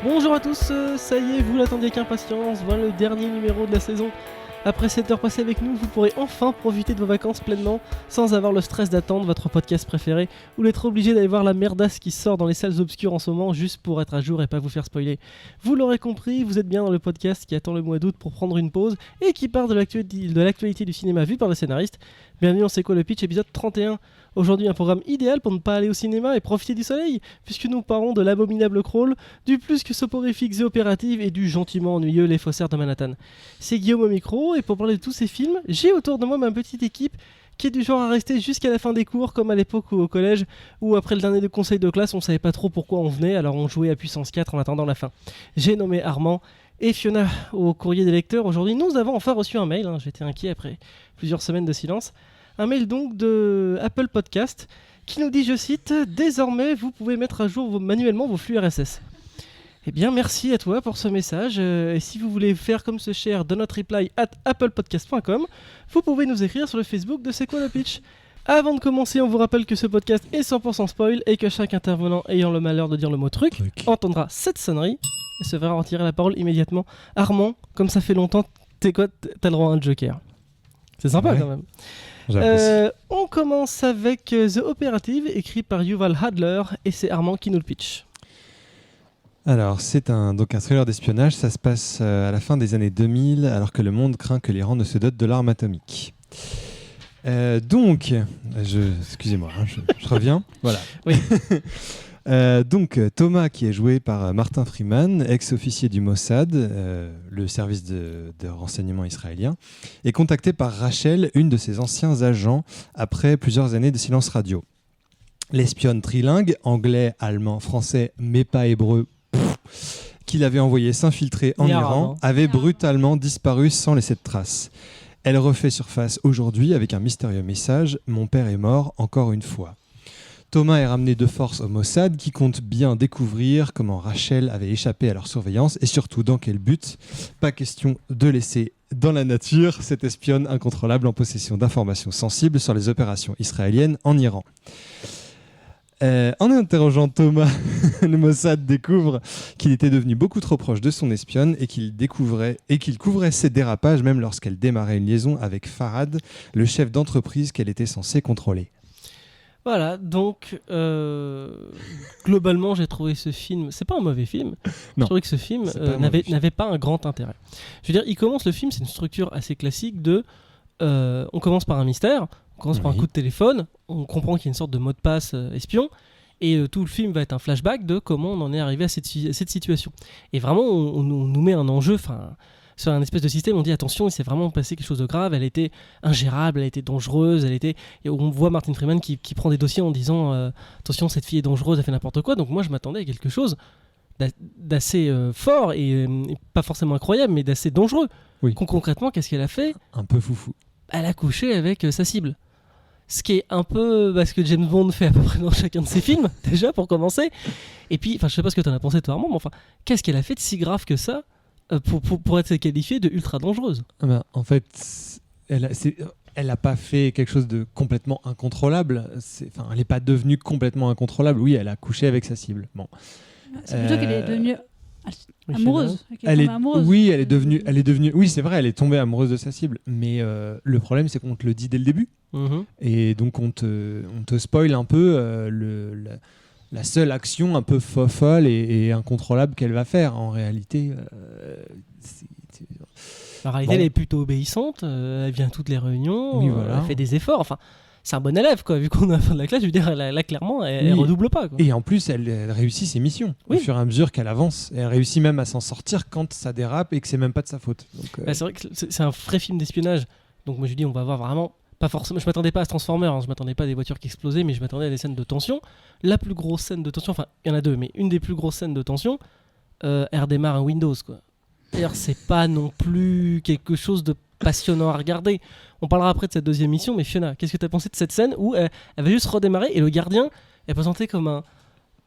Bonjour à tous, ça y est, vous l'attendiez avec impatience, voilà le dernier numéro de la saison. Après 7 heures passées avec nous, vous pourrez enfin profiter de vos vacances pleinement, sans avoir le stress d'attendre votre podcast préféré, ou d'être obligé d'aller voir la merdasse qui sort dans les salles obscures en ce moment, juste pour être à jour et pas vous faire spoiler. Vous l'aurez compris, vous êtes bien dans le podcast qui attend le mois d'août pour prendre une pause, et qui part de l'actualité du cinéma vu par le scénariste. Bienvenue dans C'est quoi le pitch, épisode 31. Aujourd'hui un programme idéal pour ne pas aller au cinéma et profiter du soleil, puisque nous parlons de l'abominable Crawl, du plus que soporifique The Operative et du gentiment ennuyeux Les Faussaires de Manhattan. C'est Guillaume au micro, et pour parler de tous ces films, j'ai autour de moi ma petite équipe qui est du genre à rester jusqu'à la fin des cours, comme à l'époque au collège, où après le dernier conseil de classe, on savait pas trop pourquoi on venait, alors on jouait à puissance 4 en attendant la fin. J'ai nommé Armand et Fiona au courrier des lecteurs. Aujourd'hui, nous avons enfin reçu un mail, j'étais inquiet après plusieurs semaines de silence. Un mail donc de Apple Podcast qui nous dit, je cite, « Désormais, vous pouvez mettre à jour manuellement vos flux RSS. » Eh bien, merci à toi pour ce message. Et si vous voulez faire comme ce cher donnotreply@applepodcast.com, vous pouvez nous écrire sur le Facebook de C'est quoi le pitch. Avant de commencer, on vous rappelle que ce podcast est 100% spoil et que chaque intervenant ayant le malheur de dire le mot truc entendra cette sonnerie et se verra retirer la parole immédiatement. Armand, comme ça fait longtemps, t'as le droit à un joker. C'est sympa quand même. On commence avec The Operative, écrit par Yuval Hadler, et c'est Armand qui nous le pitch. Alors, c'est un thriller d'espionnage. Ça se passe à la fin des années 2000, alors que le monde craint que l'Iran ne se dote de l'arme atomique. Excusez-moi, je reviens. Voilà. Oui. Donc, Thomas, qui est joué par Martin Freeman, ex-officier du Mossad, le service de renseignement israélien, est contacté par Rachel, une de ses anciens agents, après plusieurs années de silence radio. L'espionne trilingue, anglais, allemand, français, mais pas hébreu, qu'il avait envoyé s'infiltrer en Iran, avait brutalement disparu sans laisser de traces. Elle refait surface aujourd'hui avec un mystérieux message « Mon père est mort, encore une fois ». Thomas est ramené de force au Mossad qui compte bien découvrir comment Rachel avait échappé à leur surveillance et surtout dans quel but. Pas question de laisser dans la nature cette espionne incontrôlable en possession d'informations sensibles sur les opérations israéliennes en Iran. En interrogeant Thomas, le Mossad découvre qu'il était devenu beaucoup trop proche de son espionne et qu'il couvrait ses dérapages même lorsqu'elle démarrait une liaison avec Farhad, le chef d'entreprise qu'elle était censée contrôler. Voilà, donc globalement j'ai trouvé ce film, c'est pas un mauvais film, je trouvais que ce film n'avait pas un grand intérêt. Je veux dire, il commence le film, c'est une structure assez classique de on commence par un mystère, on commence par un coup de téléphone, on comprend qu'il y a une sorte de mot de passe espion, et tout le film va être un flashback de comment on en est arrivé à cette situation. Et vraiment on nous met un enjeu, sur un espèce de système, on dit attention, il s'est vraiment passé quelque chose de grave, elle était ingérable, elle était dangereuse, et on voit Martin Freeman qui prend des dossiers en disant attention, cette fille est dangereuse, elle fait n'importe quoi. Donc moi je m'attendais à quelque chose d'assez fort et pas forcément incroyable, mais d'assez dangereux. Oui. Concrètement, qu'est-ce qu'elle a fait ? Un peu foufou. Elle a couché avec sa cible. Ce qui est un peu ce que James Bond fait à peu près dans chacun de ses films, déjà pour commencer. Et puis, je sais pas ce que t'en as pensé toi Armand, mais qu'est-ce qu'elle a fait de si grave que ça pour être qualifiée de ultra dangereuse? En fait, elle n'a pas fait quelque chose de complètement incontrôlable. Elle n'est pas devenue complètement incontrôlable. Oui, elle a couché avec sa cible. Bon. C'est plutôt qu'elle est devenue amoureuse. Elle est devenue. Oui, c'est vrai, elle est tombée amoureuse de sa cible. Mais le problème, c'est qu'on te le dit dès le début. Mm-hmm. Et donc, on te spoil un peu la seule action un peu folle et incontrôlable qu'elle va faire. En réalité, elle est plutôt obéissante, elle vient à toutes les réunions, oui, voilà. Elle fait des efforts, c'est un bon élève, quoi, vu qu'on est à la fin de la classe, je veux dire, là clairement, elle redouble pas, quoi. Et en plus, elle réussit ses missions, au fur et à mesure qu'elle avance, et elle réussit même à s'en sortir quand ça dérape et que c'est même pas de sa faute. Donc, c'est vrai que c'est un vrai film d'espionnage, donc moi je dis, on va voir vraiment... Pas forcément, je m'attendais pas à Transformers, je m'attendais pas à des voitures qui explosaient, mais je m'attendais à des scènes de tension. La plus grosse scène de tension, il y en a deux, mais une des plus grosses scènes de tension, elle redémarre un Windows, quoi. D'ailleurs, c'est pas non plus quelque chose de passionnant à regarder. On parlera après de cette deuxième mission, mais Fiona, qu'est-ce que t'as pensé de cette scène où elle va juste redémarrer et le gardien est présenté comme un...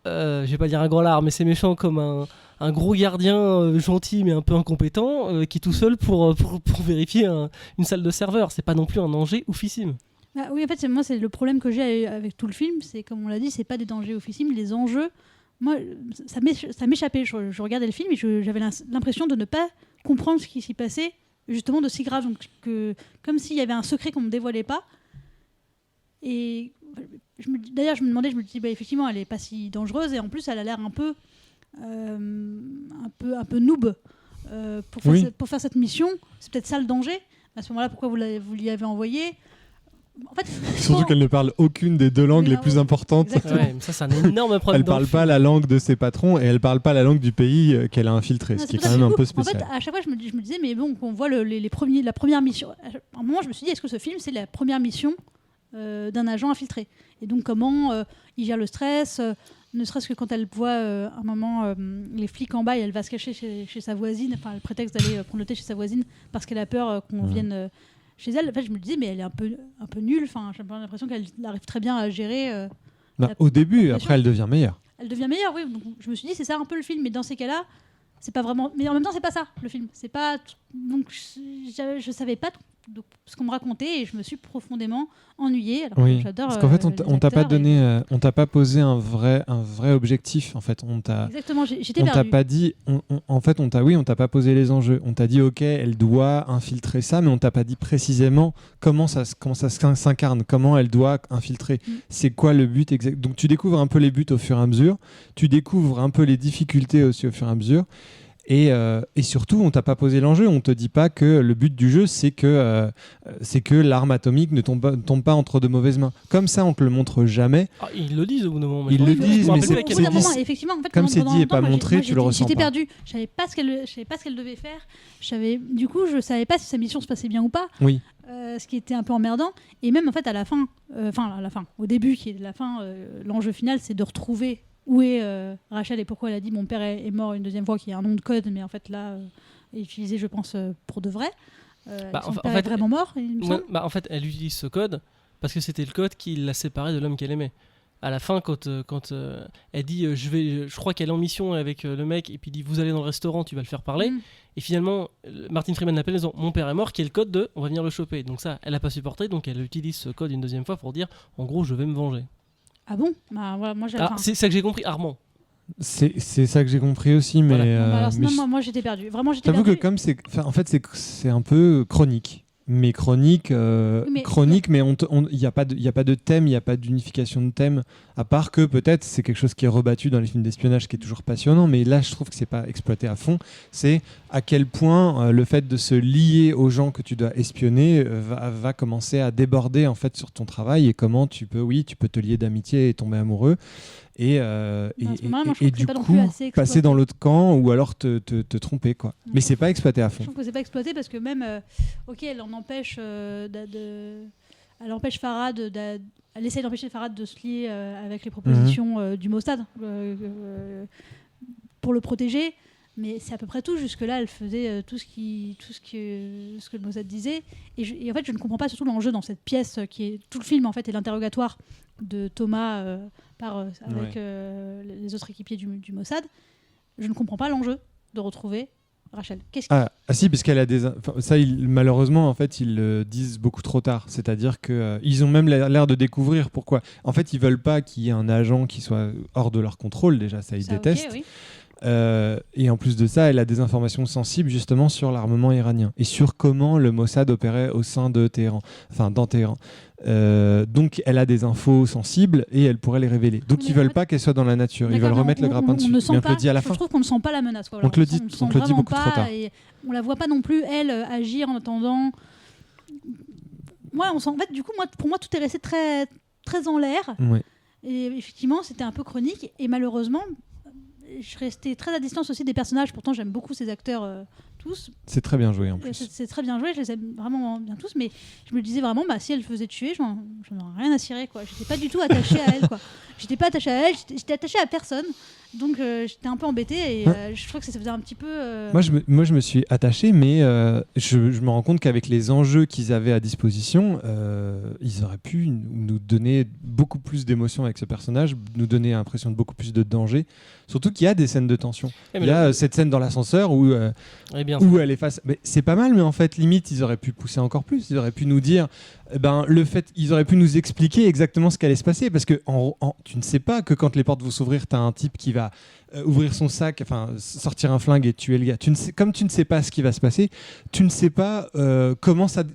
je vais pas dire un grand lard, mais c'est méchant, comme un gros gardien gentil mais un peu incompétent qui est tout seul pour vérifier une salle de serveur. C'est pas non plus un danger oufissime. Oui, en fait, moi, c'est le problème que j'ai avec tout le film, c'est comme on l'a dit, c'est pas des dangers ouffissimes. Les enjeux moi, ça m'échappait. Je regardais le film et j'avais l'impression de ne pas comprendre ce qui s'y passait, justement de si grave. Donc, comme s'il y avait un secret qu'on ne me dévoilait pas. Et d'ailleurs, je me dis, effectivement, elle n'est pas si dangereuse. Et en plus, elle a l'air un peu noob pour faire cette mission. C'est peut-être ça le danger. À ce moment-là, pourquoi vous l'y avez envoyé? En fait, surtout qu'elle ne parle aucune des deux langues les plus importantes. Ouais, ça c'est un énorme problème. Elle parle pas la langue de ses patrons et elle parle pas la langue du pays qu'elle a infiltré, ce qui est quand même un peu spécial. En fait, à chaque fois, je me disais, mais bon, on voit la première mission. À un moment, je me suis dit, est-ce que ce film, c'est la première mission d'un agent infiltré? Et donc, comment il gère le stress, ne serait-ce que quand elle voit un moment les flics en bas et elle va se cacher chez sa voisine, enfin, le prétexte d'aller prendre le thé chez sa voisine parce qu'elle a peur qu'on vienne chez elle. En fait, je me disais, mais elle est un peu nulle. Enfin, j'ai l'impression qu'elle arrive très bien à gérer. Au début, après, elle devient meilleure. Elle devient meilleure, oui. Donc, je me suis dit, c'est ça un peu le film. Mais dans ces cas-là, c'est pas vraiment. Mais en même temps, c'est pas ça le film. C'est pas. Donc, je savais pas ce qu'on me racontait et je me suis profondément ennuyée. Alors que j'adore. Parce qu'en fait, on t'a pas donné, on t'a pas posé un vrai objectif. En fait, exactement. J'étais on perdue. t'a pas dit. En fait, on t'a pas posé les enjeux. On t'a dit, ok, elle doit infiltrer ça, mais on t'a pas dit précisément comment ça s'incarne, comment elle doit infiltrer. C'est quoi le but exact. Donc, tu découvres un peu les buts au fur et à mesure. Tu découvres un peu les difficultés aussi au fur et à mesure. Et surtout, on t'a pas posé l'enjeu. On te dit pas que le but du jeu, c'est que l'arme atomique ne tombe pas entre de mauvaises mains. Comme ça, on te le montre jamais. Ils le disent au bout d'un moment. Ils le disent, mais c'est effectivement, en fait, comme c'est dit et pas montré, tu le ressens pas. J'étais perdue. Je savais pas ce qu'elle devait faire. Du coup, je savais pas si sa mission se passait bien ou pas. Oui. Ce qui était un peu emmerdant. Et même en fait, à la fin, au début, qui est la fin, l'enjeu final, c'est de retrouver où est Rachel et pourquoi elle a dit mon père est mort une deuxième fois, qui est un nom de code, mais en fait là est utilisé, je pense, pour de vrai. Son père est vraiment mort, il me semble. En fait, elle utilise ce code parce que c'était le code qui l'a séparée de l'homme qu'elle aimait. À la fin, quand elle dit je crois qu'elle est en mission avec le mec, et puis il dit vous allez dans le restaurant, tu vas le faire parler. Et finalement, Martin Freeman l'appelle en disant mon père est mort, qui est le code de on va venir le choper. Donc ça, elle n'a pas supporté, donc elle utilise ce code une deuxième fois pour dire en gros je vais me venger. Ah bon? Voilà, moi c'est ça que j'ai compris, Armand. C'est ça que j'ai compris aussi, mais. Voilà. Moi j'étais perdue. Vraiment, j'étais perdue. J'avoue que comme en fait c'est un peu chronique. Mais chronique, mais il n'y a pas de thème, il n'y a pas d'unification de thème, à part que peut-être c'est quelque chose qui est rebattu dans les films d'espionnage qui est toujours passionnant, mais là je trouve que c'est pas exploité à fond. C'est à quel point le fait de se lier aux gens que tu dois espionner va commencer à déborder en fait sur ton travail, et comment tu peux te lier d'amitié et tomber amoureux. Et du coup passer dans l'autre camp ou alors te tromper quoi. Mais c'est pas exploité à fond. Je trouve que c'est pas exploité parce que même elle en empêche elle empêche Farhad elle essaie d'empêcher Farhad de se lier avec les propositions du Mossad pour le protéger, mais c'est à peu près tout. Jusque là elle faisait tout ce que le Mossad disait, et en fait je ne comprends pas surtout l'enjeu dans cette pièce qui est tout le film en fait, et l'interrogatoire de Thomas avec les autres équipiers du Mossad. Je ne comprends pas l'enjeu de retrouver Rachel. Si, parce qu'elle a malheureusement en fait ils le disent beaucoup trop tard. C'est-à-dire que ils ont même l'air de découvrir pourquoi. En fait, ils veulent pas qu'il y ait un agent qui soit hors de leur contrôle. Déjà, ça ils détestent. Okay, oui. Et en plus de ça, elle a des informations sensibles justement sur l'armement iranien et sur comment le Mossad opérait au sein de Téhéran, dans Téhéran. Donc elle a des infos sensibles et elle pourrait les révéler. Donc ils veulent pas qu'elle soit dans la nature. Ils veulent remettre le grappin dessus. Mais on te le dit à la fin. Je trouve qu'on ne sent pas la menace. On te le dit beaucoup trop tard. Et on la voit pas non plus elle agir en attendant. En fait, du coup, pour moi, tout est resté très, très en l'air. Ouais. Et effectivement, c'était un peu chronique. Et malheureusement, je restais très à distance aussi des personnages. Pourtant, j'aime beaucoup ces acteurs tous. C'est très bien joué en plus. C'est très bien joué, je les aime vraiment bien tous. Mais je me disais vraiment, si elle faisait tuer, j'en aurais rien à cirer, quoi. J'étais pas du tout attachée à elle, quoi. J'étais pas attachée à elle, j'étais attachée à personne. Donc j'étais un peu embêtée et je trouve que ça faisait un petit peu. Moi, je me suis attaché, mais je me rends compte qu'avec les enjeux qu'ils avaient à disposition, ils auraient pu nous donner beaucoup plus d'émotions avec ce personnage, nous donner l'impression de beaucoup plus de danger. Surtout qu'il y a des scènes de tension. Il y a cette scène dans l'ascenseur où bien. où elle est face. Mais c'est pas mal, mais en fait, limite, ils auraient pu pousser encore plus. Ils auraient pu nous dire, ils auraient pu nous expliquer exactement ce qui allait se passer, parce que tu ne sais pas que quand les portes vont s'ouvrir, t'as un type qui va ouvrir son sac, sortir un flingue et tuer le gars. Comme tu ne sais pas ce qui va se passer, tu ne sais pas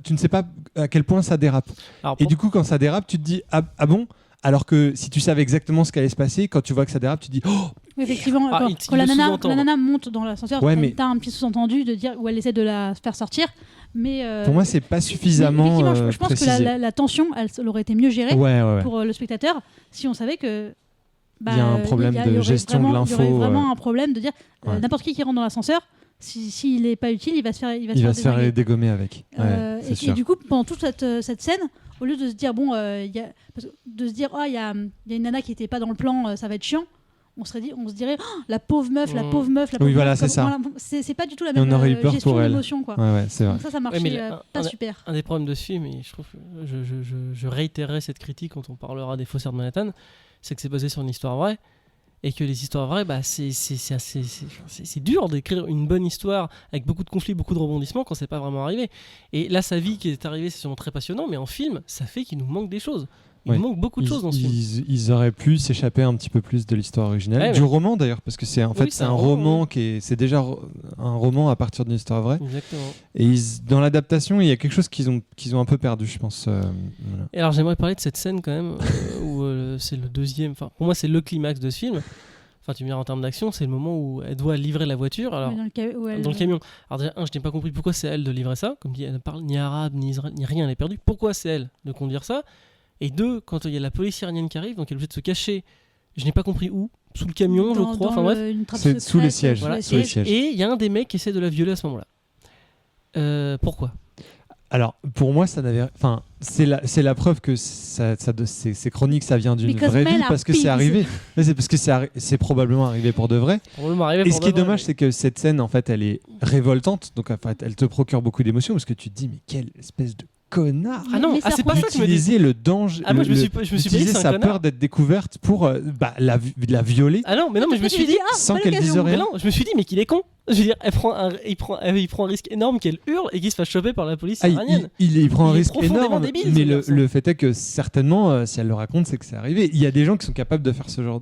tu ne sais pas à quel point ça dérape. Alors, Et du coup, quand ça dérape, tu te dis ah bon. Alors que si tu savais exactement ce qui allait se passer, quand tu vois que ça dérape, tu te dis oh. Effectivement, quand la nana monte dans l'ascenseur, t'as un petit sous-entendu de dire où elle essaie de la faire sortir. Mais pour moi, c'est pas suffisamment. Je pense que la tension, elle aurait été mieux gérée pour le spectateur si on savait que. Il y a un problème de gestion de l'info. Il y aurait vraiment un problème de dire n'importe qui rentre dans l'ascenseur, s'il n'est pas utile, il va se faire dégommer avec. Et du coup, pendant toute cette scène, au lieu de se dire il y a une nana qui n'était pas dans le plan, ça va être chiant. On se dirait la pauvre meuf. Oui, voilà, c'est ça. C'est pas du tout la même gestion d'émotion, quoi. C'est vrai. Donc ça marchait pas super. Un des problèmes de ce film, et je trouve que je réitérerai cette critique quand on parlera des Faussaires de Manhattan, c'est que c'est basé sur une histoire vraie, et que les histoires vraies, c'est dur d'écrire une bonne histoire avec beaucoup de conflits, beaucoup de rebondissements quand c'est pas vraiment arrivé. Et là, sa vie qui est arrivée, c'est sûrement très passionnant, mais en film, ça fait qu'il nous manque des choses. Il manque beaucoup de choses dans ce film. Ils auraient pu s'échapper un petit peu plus de l'histoire originale, du roman d'ailleurs, parce que c'est un roman c'est déjà un roman à partir d'une histoire vraie. Exactement. Et dans l'adaptation, il y a quelque chose qu'ils ont un peu perdu, je pense. Voilà. Et alors j'aimerais parler de cette scène quand même où c'est le deuxième. Enfin, pour moi, c'est le climax de ce film. Enfin, tu me diras en termes d'action, c'est le moment où elle doit livrer la voiture. Alors, dans le camion. Alors déjà, je n'ai pas compris pourquoi c'est elle de livrer ça. Comme dit, elle ne parle ni arabe, ni rien, elle est perdue. Pourquoi c'est elle de conduire ça? Et deux, quand il y a la police iranienne qui arrive, donc elle est obligée de se cacher, je n'ai pas compris où, sous le camion, je crois, enfin bref. C'est sous les sièges. Voilà. Et il y a un des mecs qui essaie de la violer à ce moment-là. Pourquoi? Alors, pour moi, ça n'avait. Enfin, c'est la preuve que c'est chronique, ça vient d'une vraie vie, parce que c'est arrivé. C'est parce que c'est probablement arrivé pour de vrai. Et ce qui est dommage, c'est que cette scène, en fait, elle est révoltante. Donc, en fait, elle te procure beaucoup d'émotions, parce que tu te dis, mais quelle espèce de connard. Ah non, c'est pas ça que je me dis. Le danger. Ah, moi, je me suis utiliser sa peur d'être découverte pour la violer. Ah non, mais je me suis dit sans qu'elle dise rien. Mais non, je me suis dit, mais qu'il est con. Je veux dire, il prend un risque énorme qu'elle hurle et qu'il se fasse choper par la police iranienne. Il prend un risque énorme. Débile, mais le fait est que certainement, si elle le raconte, c'est que c'est arrivé. Il y a des gens qui sont capables de faire ce genre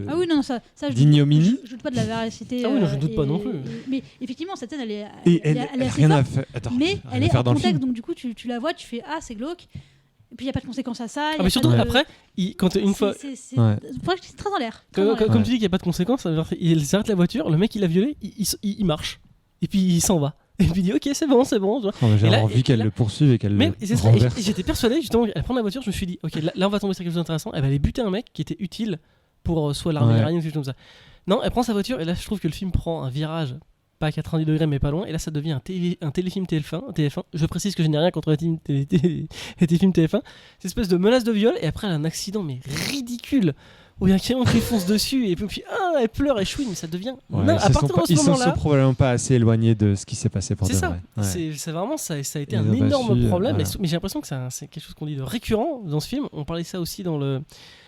Ah oui, non, ça d'ignominie. Je doute pas de la véracité. Ah oui, non, je doute pas non plus. Mais effectivement, cette scène, elle est. Elle a rien à faire. Mais elle est en contexte, donc du coup, tu la vois, tu fais ah, c'est glauque. Et puis il n'y a pas de conséquences à ça. Mais surtout après, quand une fois. C'est très dans l'air. Comme tu dis qu'il n'y a pas de conséquences, il s'arrête la voiture, le mec il l'a violé, il marche. Et puis il s'en va. Et puis il dit ok, c'est bon. J'ai envie qu'elle le poursuive et qu'elle le renverse. Et j'étais persuadé, justement, elle prend la voiture, je me suis dit ok, là on va tomber sur quelque chose d'intéressant. Elle va aller buter un mec qui était utile pour soit l'armée iranienne ou quelque chose comme ça. Non, elle prend sa voiture et là je trouve que le film prend un virage. Pas à 90 degrés mais pas loin, et là ça devient un téléfilm TF1. Je précise que je n'ai rien contre les téléfilms TF1. C'est une espèce de menace de viol, et après elle a un accident mais ridicule où il y a un camion qui fonce dessus, et puis elle pleure, elle chouine, mais ça devient... à partir de ce moment-là... Ils sont probablement pas assez éloignés de ce qui s'est passé pour de vrai. C'est vraiment, ça a été un énorme problème, mais j'ai l'impression que c'est quelque chose qu'on dit de récurrent dans ce film. On parlait de ça aussi dans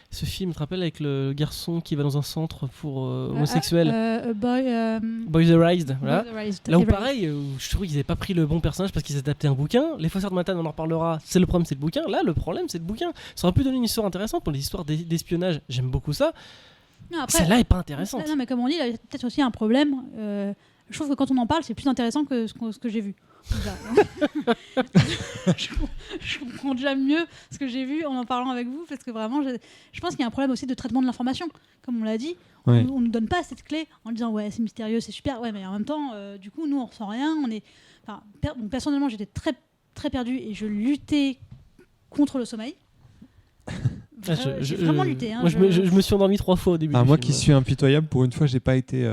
ce film, tu te rappelles, avec le garçon qui va dans un centre pour homosexuels, Boys Erased, voilà. Là où pareil, je trouve qu'ils n'avaient pas pris le bon personnage parce qu'ils adaptaient un bouquin. Les Faussaires de Manhattan, on en reparlera, c'est le problème, c'est le bouquin. Là, le problème, c'est le bouquin. Ça aurait pu donner une histoire intéressante pour les histoires d'espionnage, j'aime beaucoup ça. Celle-là est pas intéressante. Non, mais comme on dit, il y a peut-être aussi un problème. Je trouve que quand on en parle, c'est plus intéressant que ce que j'ai vu. Je comprends déjà mieux ce que j'ai vu en parlant avec vous, parce que vraiment je pense qu'il y a un problème aussi de traitement de l'information, comme on l'a dit. On nous donne pas cette clé en disant ouais, c'est mystérieux, c'est super, ouais, mais en même temps du coup nous on ressent rien, donc personnellement j'étais très très perdue et je luttais contre le sommeil. J'ai vraiment lutté. Moi, je me suis endormi 3 fois au début. Moi qui suis impitoyable, pour une fois, j'ai pas été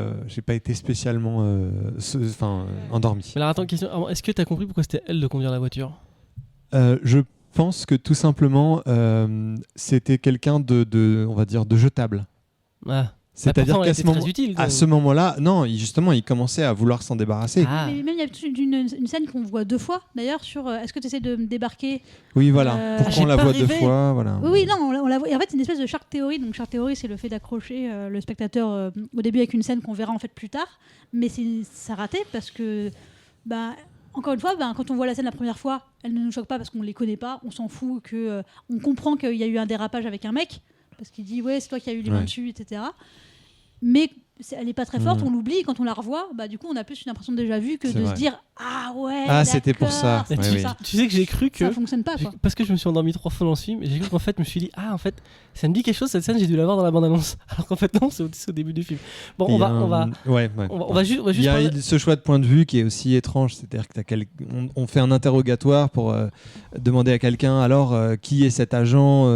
spécialement endormi. Mais alors attends, question. Alors, est-ce que tu as compris pourquoi c'était elle de conduire la voiture? Je pense que tout simplement, c'était quelqu'un on va dire, de jetable. Ah. C'est-à-dire qu'à ce moment-là, non, justement, il commençait à vouloir s'en débarrasser. Ah. Mais même il y a une scène qu'on voit 2 fois, d'ailleurs, sur est-ce que tu essaies de me débarquer? Oui, voilà. Pourquoi on la voit 2 fois, voilà. Oui, non, on la voit. Et en fait, c'est une espèce de Shark Theory. Donc, Shark Theory, c'est le fait d'accrocher le spectateur au début avec une scène qu'on verra en fait plus tard. Mais ça raté parce que encore une fois, quand on voit la scène la première fois, elle ne nous choque pas parce qu'on ne les connaît pas, on s'en fout, on comprend qu'il y a eu un dérapage avec un mec, parce qu'il dit ouais c'est toi qui as eu les mains dessus, etc. Mais elle n'est pas très forte, on l'oublie, et quand on la revoit, du coup on a plus une impression de déjà vu que se dire ah ouais, c'était pour ça. Tu sais que j'ai cru que ça fonctionne pas, quoi. Parce que je me suis endormi 3 fois dans ce film, et j'ai cru qu'en fait je me suis dit ah en fait ça me dit quelque chose cette scène, j'ai dû la voir dans la bande-annonce, alors qu'en fait non, c'est au début du film. Bon, on va juste il y a ce choix de point de vue qui est aussi étrange, c'est-à-dire que on fait un interrogatoire pour demander à quelqu'un alors qui est cet agent,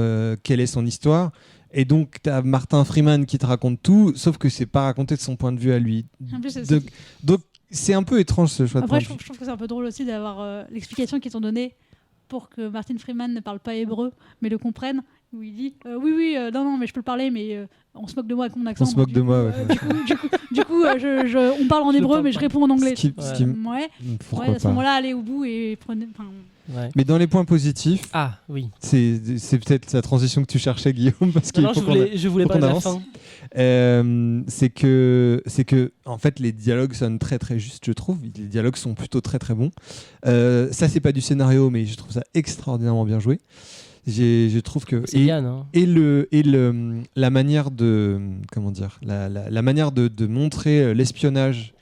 quelle est son histoire. Et donc, tu as Martin Freeman qui te raconte tout, sauf que c'est pas raconté de son point de vue à lui. En plus, donc, c'est un peu étrange ce choix de point de vue. Après, je trouve que c'est un peu drôle aussi d'avoir l'explication qu'ils t'ont donnée pour que Martin Freeman ne parle pas hébreu, mais le comprenne. Où il dit non, mais je peux le parler, mais on se moque de moi avec mon accent. On se moque de moi, Du coup, on parle en hébreu, mais je réponds en anglais. Pourquoi à ce moment-là, allez au bout et prenez. Mais dans les points positifs, c'est peut-être la transition que tu cherchais, Guillaume, parce qu'il faut je voulais pas avance. C'est que en fait les dialogues sonnent très très justes, je trouve. Les dialogues sont plutôt très très bons. Ça c'est pas du scénario, mais je trouve ça extraordinairement bien joué. Je trouve que Yann, la manière de la manière de montrer l'espionnage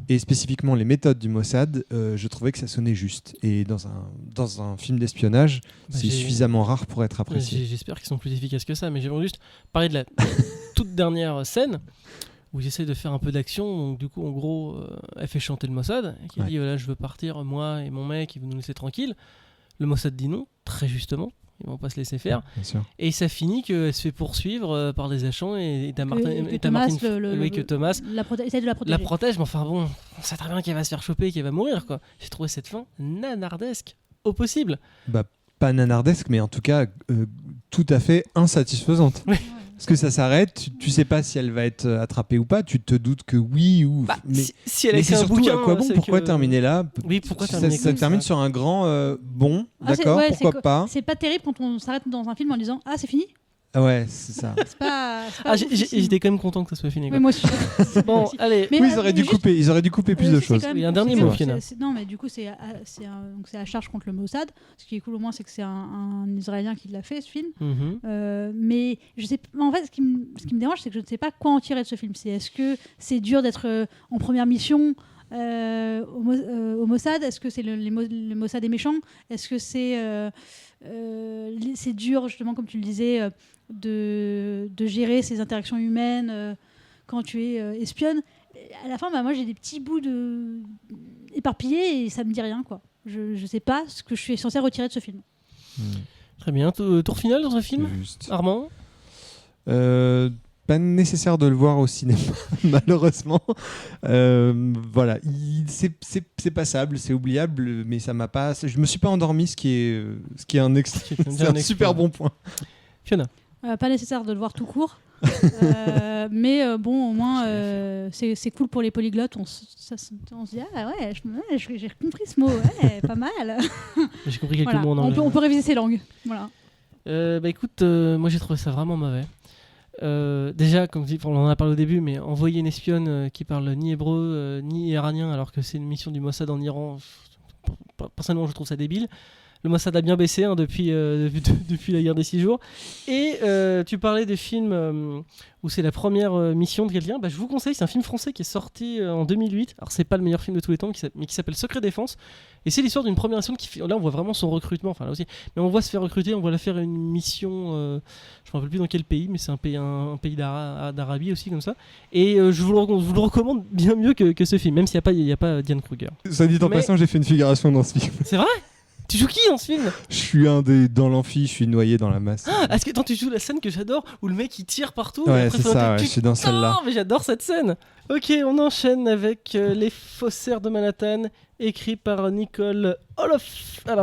et spécifiquement les méthodes du Mossad, je trouvais que ça sonnait juste. Et dans un film d'espionnage, c'est suffisamment rare pour être apprécié. J'espère qu'ils sont plus efficaces que ça, mais j'aimerais juste parler de la toute dernière scène où ils essayent de faire un peu d'action. Donc du coup, en gros, elle fait chanter le Mossad, qui dit voilà, je veux partir, moi et mon mec, ils vont nous laisser tranquilles. Le Mossad dit non, très justement. Ils vont pas se laisser faire. Et ça finit qu'elle se fait poursuivre par des agents et Thomas essaie de la protège. Mais enfin bon, on sait très bien qu'elle va se faire choper et qu'elle va mourir, quoi. J'ai trouvé cette fin nanardesque au possible. Pas nanardesque, mais en tout cas tout à fait insatisfaisante. Oui. Parce que ça s'arrête, tu sais pas si elle va être attrapée ou pas, tu te doutes que oui ou... si elle a écrit un surtout bouquin, à quoi bon, pourquoi terminer là? Oui, pourquoi terminer ça termine sur un grand d'accord, pourquoi pas. C'est pas terrible quand on s'arrête dans un film en disant ah c'est fini. Ouais, c'est ça. C'est pas j'étais quand même content que ça soit fini. Oui, moi aussi. Bon, allez. Mais ils auraient dû couper plus de choses. Il y a un dernier mot, Fiona. Non, mais du coup, c'est à charge contre le Mossad. Ce qui est cool au moins, c'est que c'est un Israélien qui l'a fait, ce film. Mais je sais, en fait, ce qui me dérange, c'est que je ne sais pas quoi en tirer de ce film. Est-ce que c'est dur d'être en première mission au Mossad? Est-ce que c'est le Mossad est méchant? Est-ce que c'est dur, justement, comme tu le disais, de gérer ces interactions humaines quand tu es espionne? À la fin, moi j'ai des petits bouts éparpillés et ça me dit rien, quoi. Je sais pas ce que je suis censée retirer de ce film. Très bien. Tour final dans ce film, Armand? Pas nécessaire de le voir au cinéma, malheureusement. Voilà, c'est passable, c'est oubliable, mais ça m'a pas. Je me suis pas endormi, ce qui est un super bon point. Fiona? Pas nécessaire de le voir tout court, mais bon, au moins c'est cool pour les polyglottes. On se dit ah ouais, j'ai compris ce mot, ouais, pas mal. J'ai compris quelques mots en anglais. On peut réviser ses langues, voilà. Écoute, moi j'ai trouvé ça vraiment mauvais. Déjà, comme je dis, on en a parlé au début, mais envoyer une espionne qui parle ni hébreu ni iranien alors que c'est une mission du Mossad en Iran, personnellement je trouve ça débile. Le Mossad a bien baissé depuis la guerre des 6 jours. Et tu parlais des films où c'est la première mission de quelqu'un. Je vous conseille, c'est un film français qui est sorti en 2008. Alors c'est pas le meilleur film de tous les temps, mais qui s'appelle Secret Défense. Et c'est l'histoire d'une première mission là on voit vraiment son recrutement. Enfin là aussi, mais on voit se faire recruter, on voit la faire une mission. Je me rappelle plus dans quel pays, mais c'est un pays d'Arabie aussi comme ça. Et je vous le recommande bien mieux que ce film, même s'il n'y a pas Diane Kruger. Ça dit en passant, j'ai fait une figuration dans ce film. C'est vrai? Tu joues qui dans ce film? Je suis dans l'amphi, je suis noyé dans la masse. Est-ce que tu joues la scène que j'adore où le mec il tire partout? Ouais, c'est ça, je suis dans celle-là. Mais j'adore cette scène. Ok, on enchaîne avec Les Faussaires de Manhattan, écrit par Nicole Alors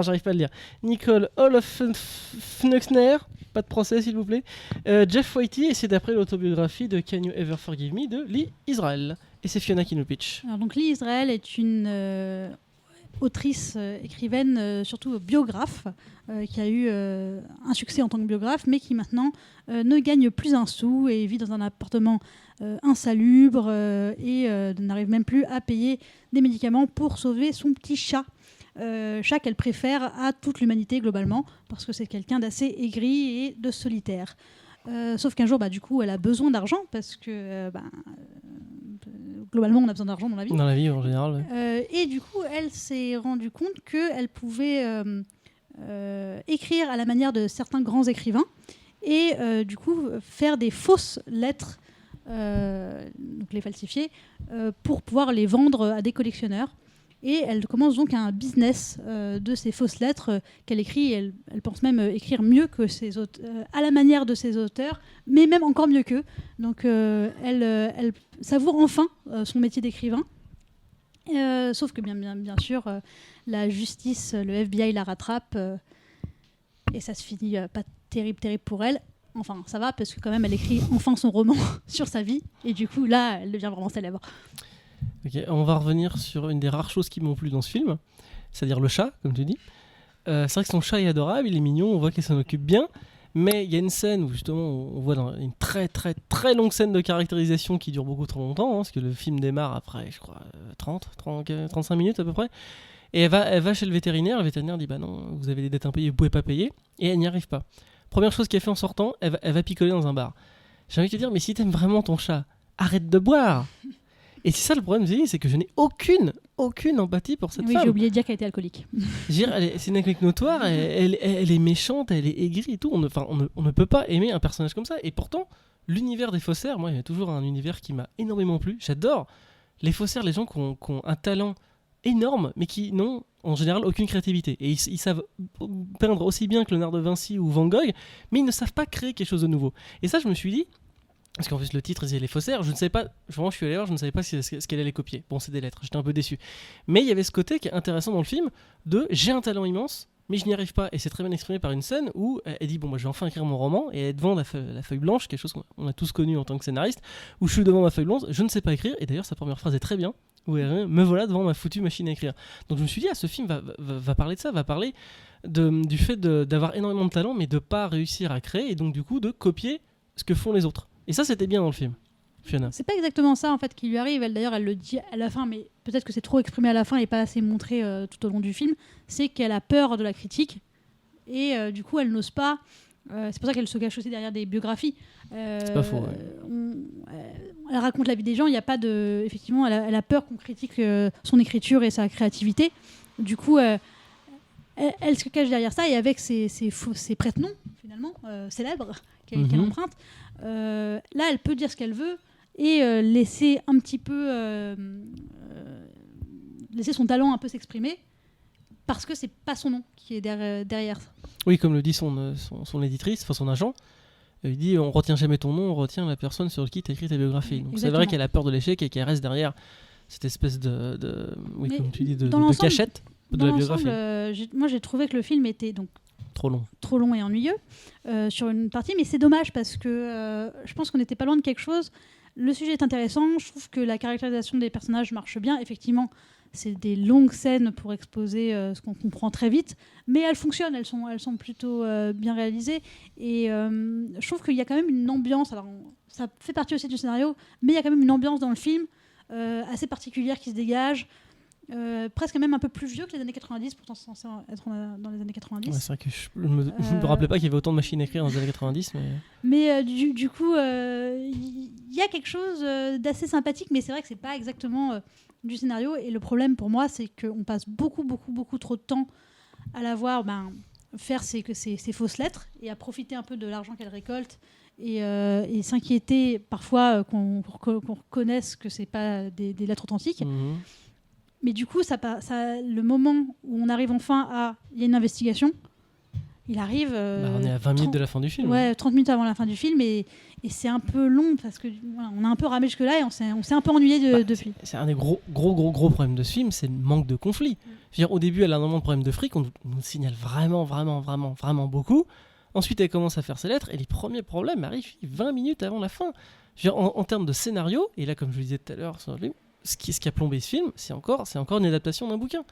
j'arrive pas à le lire. Nicole Olofsner. Pas de procès s'il vous plaît. Jeff Whitey, et c'est d'après l'autobiographie de Can You Ever Forgive Me de Lee Israel. Et c'est Fiona qui nous pitch. Alors donc Lee Israel est une autrice, écrivaine, surtout biographe, qui a eu un succès en tant que biographe, mais qui maintenant ne gagne plus un sou et vit dans un appartement insalubre et n'arrive même plus à payer des médicaments pour sauver son petit chat. Chat qu'elle préfère à toute l'humanité globalement, parce que c'est quelqu'un d'assez aigri et de solitaire. Sauf qu'un jour, du coup, elle a besoin d'argent, parce que globalement, on a besoin d'argent dans la vie. Dans la vie, en général. Ouais. Et du coup, elle s'est rendue compte qu'elle pouvait écrire à la manière de certains grands écrivains et du coup faire des fausses lettres, donc les falsifier, pour pouvoir les vendre à des collectionneurs. Et elle commence donc un business de ces fausses lettres qu'elle écrit. Elle pense même écrire mieux que ses auteurs, à la manière de ses auteurs, mais même encore mieux qu'eux. Donc elle savoure enfin son métier d'écrivain. Sauf que bien sûr, la justice, le FBI la rattrape et ça se finit pas terrible pour elle. Enfin, ça va parce que quand même, elle écrit enfin son roman sur sa vie et du coup, là, elle devient vraiment célèbre. Ok, on va revenir sur une des rares choses qui m'ont plu dans ce film, c'est-à-dire le chat, comme tu dis. C'est vrai que son chat est adorable, il est mignon, on voit qu'il s'en occupe bien, mais il y a une scène où justement on voit dans une très très très longue scène de caractérisation qui dure beaucoup trop longtemps, parce que le film démarre après, je crois, 35 minutes à peu près, et elle va chez le vétérinaire dit bah non, vous avez des dettes impayées, vous pouvez pas payer, et elle n'y arrive pas. Première chose qu'elle fait en sortant, elle va picoler dans un bar. J'ai envie de te dire, mais si t'aimes vraiment ton chat, arrête de boire. Et c'est ça le problème, c'est que je n'ai aucune empathie pour cette femme. Oui, j'ai oublié de dire qu'elle était alcoolique. C'est une alcoolique notoire, elle est méchante, elle est aigrie et tout. On ne peut pas aimer un personnage comme ça. Et pourtant, l'univers des faussaires, moi, il y a toujours un univers qui m'a énormément plu. J'adore les faussaires, les gens qui ont un talent énorme, mais qui n'ont en général aucune créativité. Et ils savent peindre aussi bien que Léonard de Vinci ou Van Gogh, mais ils ne savent pas créer quelque chose de nouveau. Et ça, je me suis dit, parce qu'en plus le titre c'est Les Faussaires, je ne savais pas, vraiment je suis allé voir, je ne savais pas ce qu'elle allait copier. Bon, c'est des lettres, j'étais un peu déçu. Mais il y avait ce côté qui est intéressant dans le film de j'ai un talent immense, mais je n'y arrive pas. Et c'est très bien exprimé par une scène où elle dit bon, moi je vais enfin écrire mon roman, et elle est devant la feuille blanche, quelque chose qu'on a tous connu en tant que scénariste, où je suis devant ma feuille blanche, je ne sais pas écrire, et d'ailleurs sa première phrase est très bien, où elle me voilà devant ma foutue machine à écrire. Donc je me suis dit, ce film va parler de ça, va parler du fait d'avoir énormément de talent, mais de ne pas réussir à créer, et donc du coup de copier ce que font les autres. Et ça, c'était bien dans le film, Fiona. C'est pas exactement ça en fait qui lui arrive. D'ailleurs, elle le dit à la fin, mais peut-être que c'est trop exprimé à la fin et pas assez montré tout au long du film. C'est qu'elle a peur de la critique et du coup, elle n'ose pas. C'est pour ça qu'elle se cache aussi derrière des biographies. C'est pas faux. Ouais. Elle raconte la vie des gens. Il y a pas de. Effectivement, elle a peur qu'on critique son écriture et sa créativité. Du coup, elle se cache derrière ça et avec ses prête-noms finalement célèbres qu'elle emprunte. Là, elle peut dire ce qu'elle veut et laisser un petit peu laisser son talent un peu s'exprimer parce que c'est pas son nom qui est derrière. Oui, comme le dit son éditrice, enfin son agent, il dit on retient jamais ton nom, on retient la personne sur qui tu as écrit ta biographie. Donc c'est vrai qu'elle a peur de l'échec et qu'elle reste derrière cette espèce de comme tu dis, de cachette de la biographie. Moi, j'ai trouvé que le film était donc trop long et ennuyeux sur une partie, mais c'est dommage parce que je pense qu'on n'était pas loin de quelque chose. Le sujet est intéressant, je trouve que la caractérisation des personnages marche bien. Effectivement, c'est des longues scènes pour exposer ce qu'on comprend très vite, mais elles fonctionnent, elles sont plutôt bien réalisées. Et je trouve qu'il y a quand même une ambiance, alors ça fait partie aussi du scénario, mais il y a quand même une ambiance dans le film assez particulière qui se dégage. Presque même un peu plus vieux que les années 90, pourtant c'est censé être dans les années 90. Ouais, c'est vrai que je me rappelais pas qu'il y avait autant de machines à écrire dans les années 90. Mais du coup, il y a quelque chose d'assez sympathique, mais c'est vrai que c'est pas exactement du scénario. Et le problème pour moi, c'est qu'on passe beaucoup trop de temps à la voir faire ces fausses lettres et à profiter un peu de l'argent qu'elle récolte et s'inquiéter parfois qu'on reconnaisse que c'est pas des lettres authentiques. Mmh. Mais du coup, le moment où on arrive enfin à... Il y a une investigation, il arrive... on est à 20 minutes de la fin du film. Ouais, 30 minutes avant la fin du film, et c'est un peu long, parce que voilà, on a un peu ramé jusque-là, et on s'est un peu ennuyé depuis. C'est un des gros problèmes de ce film, c'est le manque de conflit. Je veux dire, au début, elle a énormément de problèmes de fric, on nous signale vraiment beaucoup. Ensuite, elle commence à faire ses lettres, et les premiers problèmes arrivent 20 minutes avant la fin. Je veux dire, en termes de scénario, et là, comme je le disais tout à l'heure, ce qui a plombé ce film, c'est encore une adaptation d'un bouquin.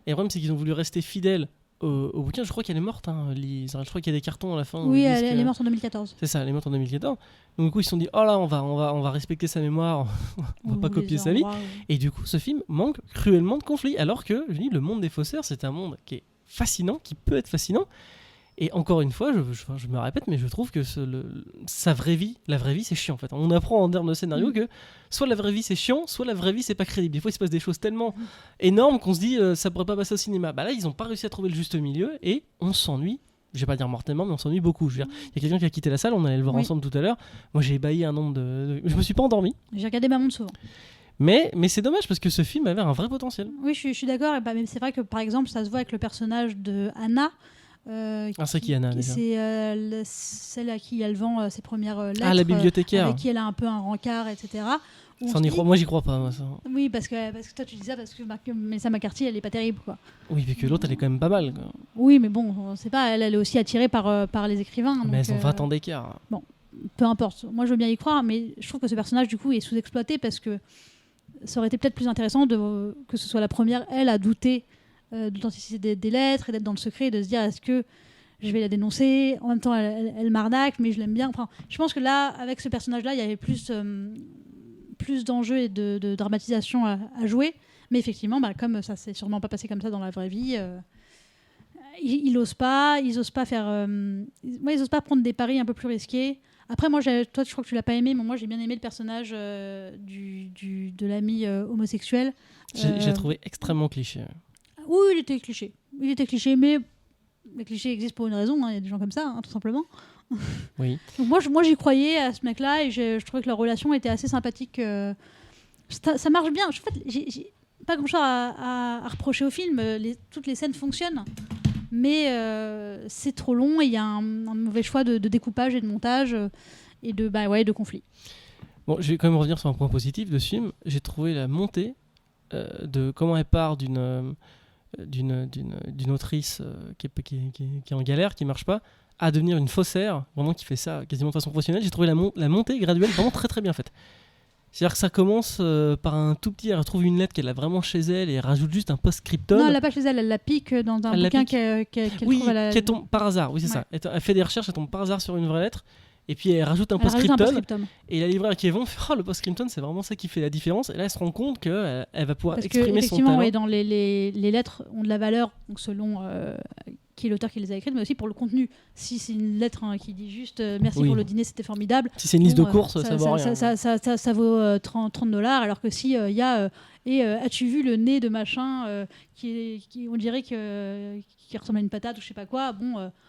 Et le problème, c'est qu'ils ont voulu rester fidèles au bouquin. Je crois qu'elle est morte, hein, Liz. Je crois qu'il y a des cartons à la fin. Oui, elle est morte en 2014. C'est ça, elle est morte en 2014. Donc du coup, ils se sont dit, oh là, on va respecter sa mémoire, on va pas copier sa vie. Et du coup, ce film manque cruellement de conflits. Alors que, je dis, le monde des faussaires, c'est un monde qui est fascinant, qui peut être fascinant. Et encore une fois, je me répète, mais je trouve que la vraie vie, c'est chiant en fait. On apprend en termes de scénario que soit la vraie vie c'est chiant, soit la vraie vie c'est pas crédible. Des fois il se passe des choses tellement énormes qu'on se dit ça pourrait pas passer au cinéma. Bah là ils ont pas réussi à trouver le juste milieu et on s'ennuie. Je vais pas dire mortellement, mais on s'ennuie beaucoup. Je veux dire, il y a quelqu'un qui a quitté la salle, on allait le voir ensemble tout à l'heure. Moi j'ai ébahi un nombre je me suis pas endormi. J'ai regardé ma montre souvent. Mais c'est dommage parce que ce film avait un vrai potentiel. Oui, je suis d'accord. Et mais c'est vrai que par exemple, ça se voit avec le personnage de Anna. C'est qui Anna déjà ? C'est celle à qui elle vend ses premières lettres. Ah, la bibliothécaire. Avec qui elle a un peu un rencard, etc. Moi j'y crois pas. Moi, ça. Oui, parce que toi tu dis ça parce que Melissa McCarthy elle est pas terrible quoi. Oui, mais que l'autre elle est quand même pas mal. Quoi. Oui, mais bon, on sait pas, elle est aussi attirée par les écrivains. Mais donc, elles ont 20 ans d'écart. Bon, peu importe. Moi je veux bien y croire, mais je trouve que ce personnage du coup est sous-exploité parce que ça aurait été peut-être plus intéressant que ce soit la première, elle, à douter de l'authenticité des lettres et d'être dans le secret et de se dire est-ce que je vais la dénoncer, en même temps elle m'arnaque mais je l'aime bien. Enfin, je pense que là avec ce personnage là il y avait plus d'enjeux et de dramatisation à jouer, mais effectivement comme ça s'est sûrement pas passé comme ça dans la vraie vie, ils osent pas faire ils osent pas prendre des paris un peu plus risqués. Après moi toi je crois que tu l'as pas aimé, mais moi j'ai bien aimé le personnage de l'ami homosexuel. J'ai trouvé extrêmement cliché. Oui, il était cliché, mais les clichés existent pour une raison, il y a des gens comme ça, hein, tout simplement. Oui. Donc moi, j'y croyais à ce mec-là et je trouvais que leur relation était assez sympathique. Ça marche bien. En fait, j'ai pas grand-chose à reprocher au film. Toutes les scènes fonctionnent, mais c'est trop long et il y a un mauvais choix de découpage et de montage et de conflit. Bon, je vais quand même revenir sur un point positif de ce film. J'ai trouvé la montée de comment elle part d'une autrice qui est en galère, qui marche pas, à devenir une faussaire, vraiment qui fait ça quasiment de façon professionnelle. J'ai trouvé la montée graduelle vraiment très très bien faite. C'est-à-dire que ça commence par un tout petit, elle retrouve une lettre qu'elle a vraiment chez elle et elle rajoute juste un post-scriptum. Non, elle l'a pas chez elle, elle la pique dans un bouquin qu'elle trouve à la... qui tombe par hasard, oui c'est ça. Elle fait des recherches, elle tombe par hasard sur une vraie lettre. Et puis elle rajoute un post-scriptum. Et la libraire qui est vend fait le post-scriptum, c'est vraiment ça qui fait la différence. Et là, elle se rend compte qu'elle va pouvoir exprimer son talent. Effectivement, dans les lettres ont de la valeur, donc selon qui est l'auteur qui les a écrites, mais aussi pour le contenu. Si c'est une lettre qui dit juste merci pour le dîner, c'était formidable. Si c'est une liste de courses, ça vaut rien. Ça vaut $30, alors que si il y a as-tu vu le nez de machin qui on dirait qui ressemble à une patate ou je sais pas quoi,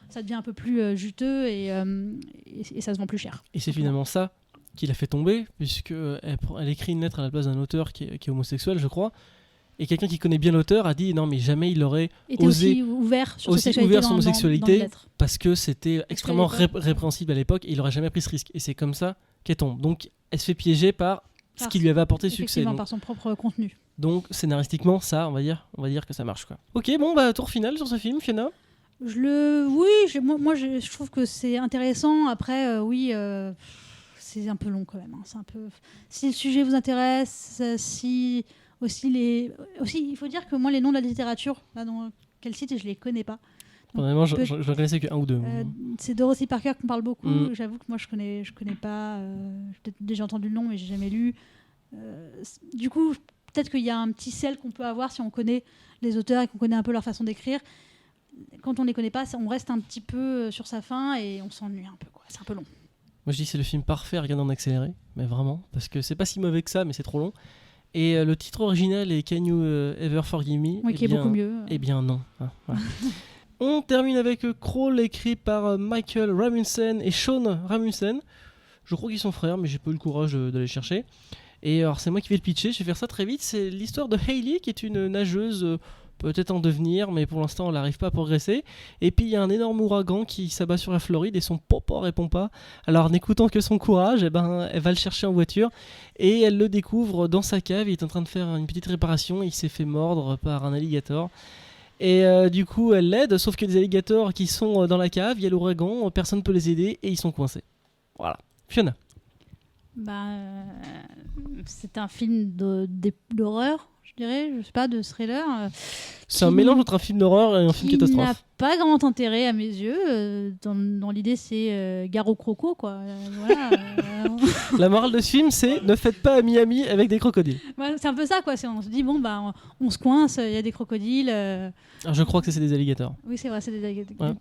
ça devient un peu plus juteux et ça se vend plus cher. Et c'est finalement ça qui l'a fait tomber, puisque elle écrit une lettre à la place d'un auteur qui est homosexuel, je crois, et quelqu'un qui connaît bien l'auteur a dit non mais jamais il aurait osé aussi ouvert sur son homosexualité parce que c'était extrêmement répréhensible à l'époque et il aurait jamais pris ce risque. Et c'est comme ça qu'elle tombe. Donc elle se fait piéger par ce qui lui avait apporté succès. Donc, par son propre contenu. Donc scénaristiquement, ça, on va dire que ça marche quoi. Ok, tour final sur ce film, Fiona. Moi je trouve que c'est intéressant. Après, c'est un peu long quand même. Hein. C'est un peu. Si le sujet vous intéresse, si aussi il faut dire que moi les noms de la littérature, là dans quel site je les connais pas. Honnêtement, je ne connaissais qu'un ou deux. C'est Dorothy Parker qu'on parle beaucoup. J'avoue que moi je connais pas. J'ai peut-être déjà entendu le nom, mais j'ai jamais lu. Du coup, peut-être qu'il y a un petit sel qu'on peut avoir si on connaît les auteurs et qu'on connaît un peu leur façon d'écrire. Quand on les connaît pas, on reste un petit peu sur sa faim et on s'ennuie un peu. C'est un peu long. Moi je dis c'est le film parfait à regarder en accéléré, mais vraiment, parce que c'est pas si mauvais que ça, mais c'est trop long. Et le titre original est Can You Ever Forgive Me ? Oui, qui est beaucoup mieux. Eh bien non. Voilà. On termine avec Crawl, écrit par Michael Ramundsen et Sean Ramundsen. Je crois qu'ils sont frères, mais j'ai pas eu le courage d'aller chercher. Et alors c'est moi qui vais le pitcher, je vais faire ça très vite. C'est l'histoire de Hayley, qui est une nageuse peut-être en devenir, mais pour l'instant elle n'arrive pas à progresser. Et puis il y a un énorme ouragan qui s'abat sur la Floride et son papa répond pas. Alors n'écoutant que son courage, elle va le chercher en voiture et elle le découvre dans sa cave. Il est en train de faire une petite réparation et il s'est fait mordre par un alligator. Et du coup elle l'aide, sauf que les alligators qui sont dans la cave, il y a l'ouragan, personne ne peut les aider et ils sont coincés. Voilà. Fiona. C'est un film d'horreur. je dirais, je sais pas, de thriller. C'est un mélange entre un film d'horreur et un film qui n'a catastrophe. pas grand intérêt à mes yeux. Dans l'idée, c'est Garo Croco, quoi. Voilà. La morale de ce film, c'est ne faites pas à Miami avec des crocodiles. Ouais, c'est un peu ça, quoi. On se dit, bon, bah, on se coince, il y a des crocodiles. Alors, je crois que c'est des alligators. Oui, c'est vrai, c'est Ouais.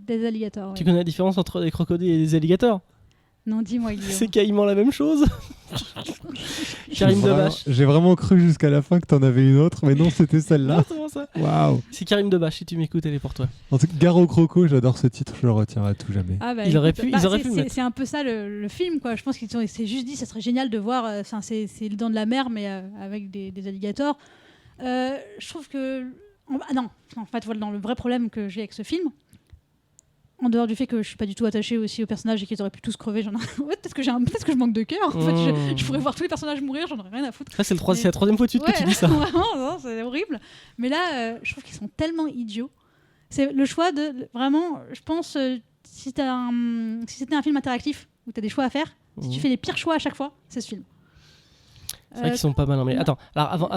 des alligators. Tu Ouais. connais la différence entre des crocodiles et des alligators? Non, dis-moi, Guillaume. C'est quasiment la même chose. Karim Debache. J'ai vraiment cru jusqu'à la fin que t'en avais une autre, mais non, c'était celle-là. Exactement ça. Waouh. C'est Karim Debache, si tu m'écoutes, elle est pour toi. En tout cas, Garo Croco, j'adore ce titre, je le retiendrai à tout jamais. Ah bah, Ils auraient écoute, pu- ils auraient pu le c'est- mettre. c'est un peu ça le film, quoi. Je pense qu'ils s'est juste dit, ça serait génial de voir. C'est le dent de la mer, mais avec des alligators. Je trouve que non, en fait, voilà, dans le vrai problème que j'ai avec ce film. En dehors du fait que je suis pas du tout attachée aussi aux personnages et qu'ils auraient pu tous crever, j'en ai... ouais, peut-être que je manque de cœur. En fait, je pourrais voir tous les personnages mourir, j'en aurais rien à foutre. Ça, c'est la troisième fois de suite Ouais, que tu dis ça. Vraiment, non, c'est horrible. Mais là, je trouve qu'ils sont tellement idiots. C'est le choix de vraiment, je pense, si c'était un film interactif où tu as des choix à faire, si tu fais les pires choix à chaque fois, c'est ce film. C'est vrai qu'ils sont pas mal. Hein, mais attends, alors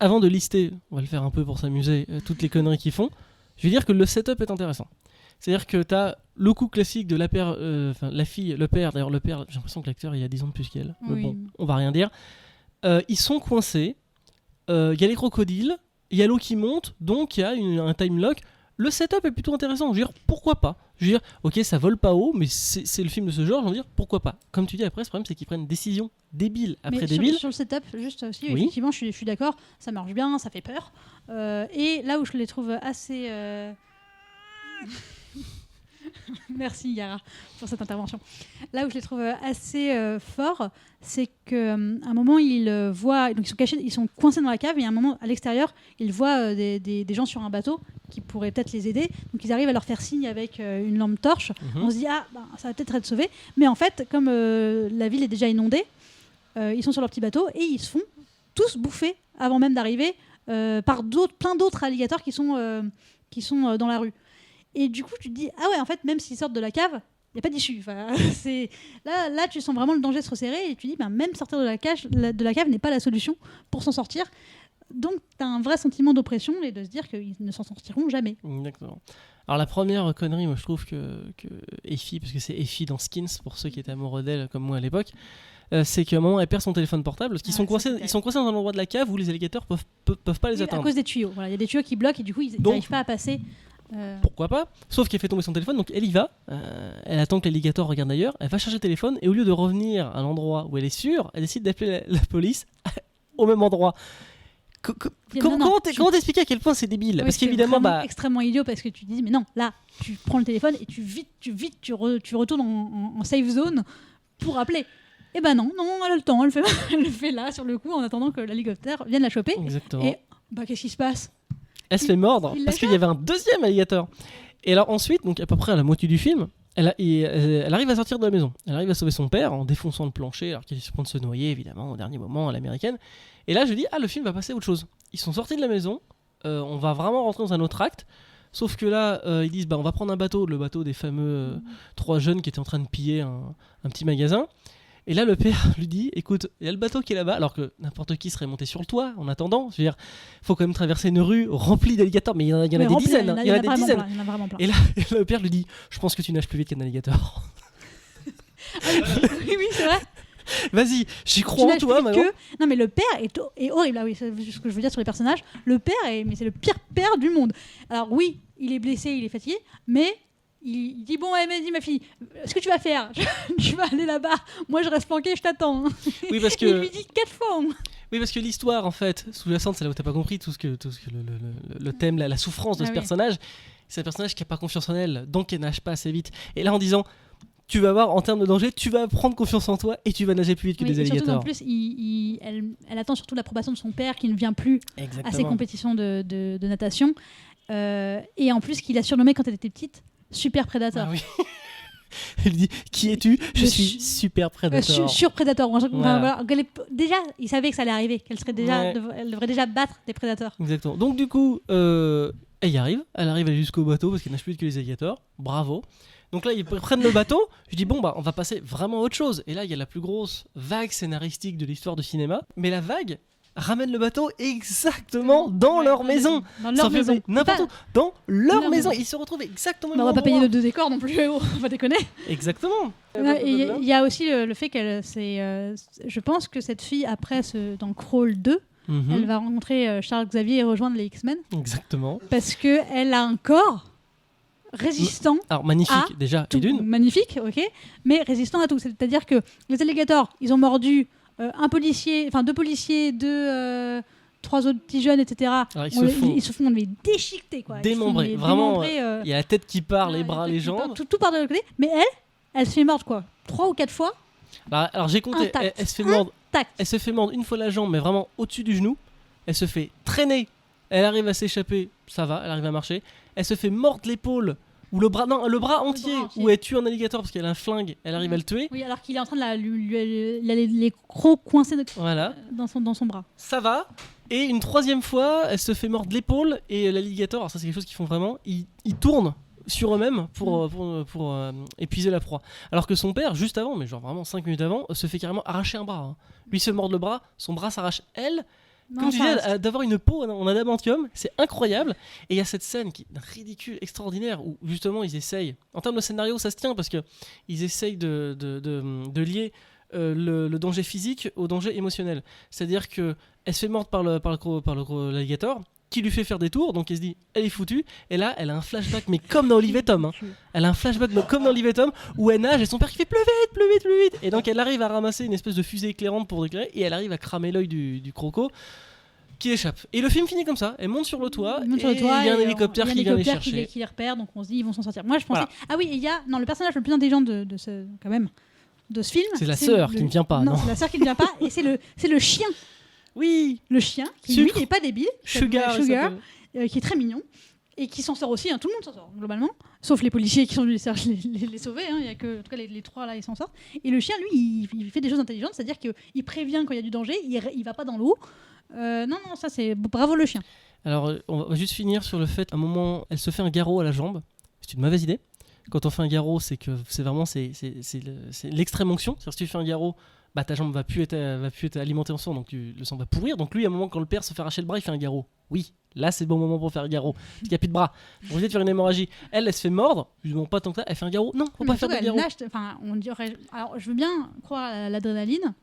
avant de lister, on va le faire un peu pour s'amuser, toutes les conneries qu'ils font, je vais dire que le setup est intéressant. C'est-à-dire que tu as le coup classique de la fille, le père. D'ailleurs, le père, j'ai l'impression que l'acteur il a 10 ans de plus qu'elle. Mais Oui. bon, on va rien dire. Ils sont coincés. Il y a les crocodiles. Il y a l'eau qui monte. Donc, il y a un time lock. Le setup est plutôt intéressant. Je veux dire, pourquoi pas? Je veux dire, ok, ça vole pas haut, mais c'est le film de ce genre. Je veux dire, pourquoi pas? Comme tu dis, après, ce problème, c'est qu'ils prennent décisions débiles après Mais débiles. sur le setup, juste aussi, Oui. effectivement, je suis d'accord, ça marche bien, ça fait peur. Et là où je les trouve assez. Merci Yara pour cette intervention. Là où je les trouve assez forts, c'est qu'à un moment ils voient, donc ils sont cachés, ils sont coincés dans la cave, et à un moment à l'extérieur, ils voient des gens sur un bateau qui pourraient peut-être les aider. Donc ils arrivent à leur faire signe avec une lampe torche. On se dit ça va peut-être être sauvé, mais en fait comme la ville est déjà inondée, ils sont sur leur petit bateau et ils se font tous bouffer avant même d'arriver par plein d'autres alligators qui sont dans la rue. Et du coup, tu te dis, ah ouais, en fait, même s'ils sortent de la cave, il n'y a pas d'issue. Enfin, là, tu sens vraiment le danger se resserrer et tu dis, même sortir de la cave n'est pas la solution pour s'en sortir. Donc, tu as un vrai sentiment d'oppression et de se dire qu'ils ne s'en sortiront jamais. Exactement. Alors, la première connerie, moi, je trouve que Effie, parce que c'est Effie dans Skins, pour ceux qui étaient amoureux d'elle, comme moi à l'époque, c'est qu'à un moment, elle perd son téléphone portable, parce qu'ils sont coincés dans un endroit de la cave où les alligators peuvent pas les À atteindre. cause des tuyaux. Voilà, il y a des tuyaux qui bloquent et du coup, ils n'arrivent pas à passer. Pourquoi pas? Sauf qu'elle fait tomber son téléphone, donc elle y va, elle attend que l'alligator regarde ailleurs, elle va chercher le téléphone, et au lieu de revenir à l'endroit où elle est sûre, elle décide d'appeler la police au même endroit. Comment t'expliquer à quel point c'est débile? Parce qu'évidemment, extrêmement idiot, parce que tu te dis, mais non, là, tu prends le téléphone et tu retournes en safe zone pour appeler. Et ben non, elle a le temps, elle le fait là, sur le coup, en attendant que l'hélicoptère vienne la choper. Exactement. Et qu'est-ce qui se passe? Elle se fait mordre parce qu'il y avait un deuxième alligator. Et alors ensuite, donc à peu près à la moitié du film, elle arrive à sortir de la maison. Elle arrive à sauver son père en défonçant le plancher, alors qu'il est sur le point de se noyer, évidemment, au dernier moment, à l'américaine. Et là, je dis, le film va passer à autre chose. Ils sont sortis de la maison, on va vraiment rentrer dans un autre acte. Sauf que là, ils disent, on va prendre un bateau, le bateau des fameux 3 jeunes qui étaient en train de piller un petit magasin. Et là, le père lui dit, écoute, il y a le bateau qui est là-bas, alors que n'importe qui serait monté sur le toit en attendant. Je veux dire, il faut quand même traverser une rue remplie d'alligators, mais il y en a des dizaines. Il y en a vraiment plein. Et là, le père lui dit, je pense que tu nages plus vite qu'un alligator. Oui, c'est vrai. Vas-y, j'y crois en toi maintenant. Non, mais le père est horrible. Ah oui, c'est ce que je veux dire sur les personnages. Le père mais c'est le pire père du monde. Alors oui, il est blessé, il est fatigué, mais il dit, vas-y ma fille, ce que tu vas faire, tu vas aller là-bas, moi je reste planqué, je t'attends. Oui, parce que... Il lui dit 4 fois. Oui, parce que l'histoire, en fait, sous-jacente, c'est là où t'as pas compris tout ce que le thème, la souffrance de ce personnage. C'est un personnage qui a pas confiance en elle, donc elle nage pas assez vite. Et là, en disant, tu vas voir, en termes de danger, tu vas prendre confiance en toi et tu vas nager plus vite que des alligators. Surtout, en plus, elle attend surtout l'approbation de son père qui ne vient plus à ses compétitions de natation. Et en plus, qu'il a surnommé quand elle était petite Super Predator. Ah oui. Elle dit, qui es-tu? Je suis Super Predator. Sur Predator. Voilà. Déjà, il savait que ça allait arriver, qu'elle serait déjà, elle devrait déjà battre des prédateurs. Exactement. Donc du coup, elle y arrive. Elle arrive jusqu'au bateau parce qu'elle nage plus vite que les alligators. Bravo. Donc là, ils prennent le bateau. Je dis, on va passer vraiment à autre chose. Et là, il y a la plus grosse vague scénaristique de l'histoire du cinéma. Mais la vague, ramènent le bateau exactement dans leur maison. Dans leur fait maison. N'importe où. Dans Leur leur maison. maison. Ils se retrouvent exactement au On même va pas payer endroit. de décor non plus, on va déconner. Exactement. Il y a aussi le fait qu'elle, je pense que cette fille après dans Crawl 2, Mhm. elle va rencontrer Charles Xavier et rejoindre les X-Men Exactement. parce que elle a un corps résistant. Alors magnifique déjà, Tout et d'une. magnifique, ok, mais résistant à tout. C'est-à-dire que les alligators, ils ont mordu deux policiers, trois autres petits jeunes, etc. Alors, ils se font mais déchiqueter, quoi. Ils se font, démembrer. mais Vraiment, démembrer, il y a la tête qui part, les ouais, bras, les jambes. tout part de l'autre côté. Mais elle se fait mordre quoi, 3 ou 4 fois. Alors j'ai compté, Intact. elle se fait mordre. Tac. Elle se fait mordre une fois la jambe, mais vraiment au-dessus du genou. Elle se fait traîner. Elle arrive à s'échapper, ça va, elle arrive à marcher. Elle se fait mordre l'épaule ou le bras entier, où elle tue un alligator parce qu'elle a un flingue. Elle arrive à le tuer. Oui, alors qu'il est en train de les crocs coincés Voilà, dans son bras. ça va. Et une troisième fois, elle se fait mordre l'épaule et l'alligator. Alors ça c'est quelque chose qu'ils font vraiment. Ils tournent sur eux-mêmes pour épuiser la proie. Alors que son père, juste avant, mais genre vraiment 5 minutes avant, se fait carrément arracher un bras. Hein. Lui se mord le bras, son bras s'arrache. Elle, comme tu disais, d'avoir une peau en adamantium, c'est incroyable. Et il y a cette scène qui est ridicule, extraordinaire, où justement ils essayent, en termes de scénario ça se tient parce qu'ils essayent de lier le danger physique au danger émotionnel. C'est-à-dire qu'elle se fait mordre par l'alligator, qui lui fait faire des tours, donc elle se dit elle est foutue, et là elle a un flashback, mais comme dans Olive et Tom, hein. Elle a un flashback comme dans Olive et Tom, où elle nage et son père qui fait plus vite, et donc elle arrive à ramasser une espèce de fusée éclairante pour éclairer, et elle arrive à cramer l'œil du croco qui échappe. Et le film finit comme ça, elle monte sur le toit, et il y a un hélicoptère qui vient les chercher. Qui les repère, donc on se dit ils vont s'en sortir. Moi je pensais, Voilà. ah oui, et il y a le personnage le plus intelligent de ce film. C'est la sœur qui ne vient pas, non. C'est la sœur qui ne vient pas, et c'est le chien. Oui, Le chien, qui Sucre. lui n'est pas débile, Sugar, il s'appelle. qui est très mignon, et qui s'en sort aussi, hein, tout le monde s'en sort, globalement, sauf les policiers qui sont venus les sauver, hein, il y a que, en tout cas les trois là, ils s'en sortent. Et le chien, lui, il fait des choses intelligentes, c'est-à-dire qu'il prévient quand il y a du danger, il va pas dans l'eau. Non, ça c'est bravo le chien. Alors on va juste finir sur le fait, à un moment, elle se fait un garrot à la jambe, c'est une mauvaise idée. Quand on fait un garrot, c'est que c'est vraiment c'est l'extrême onction, c'est-à-dire si tu fais un garrot, bah ta jambe va plus être alimentée en sang, donc le sang va pourrir. Donc lui, à un moment, quand le père se fait arracher le bras, il fait un garrot. Oui, là c'est le bon moment pour faire un garrot, parce qu'il n'y a plus de bras. Pour éviter de faire une hémorragie. Elle se fait mordre, bon pas tant que ça, elle fait un garrot. Non, faut pas faire de garrot. On dirait, alors je veux bien croire à l'adrénaline,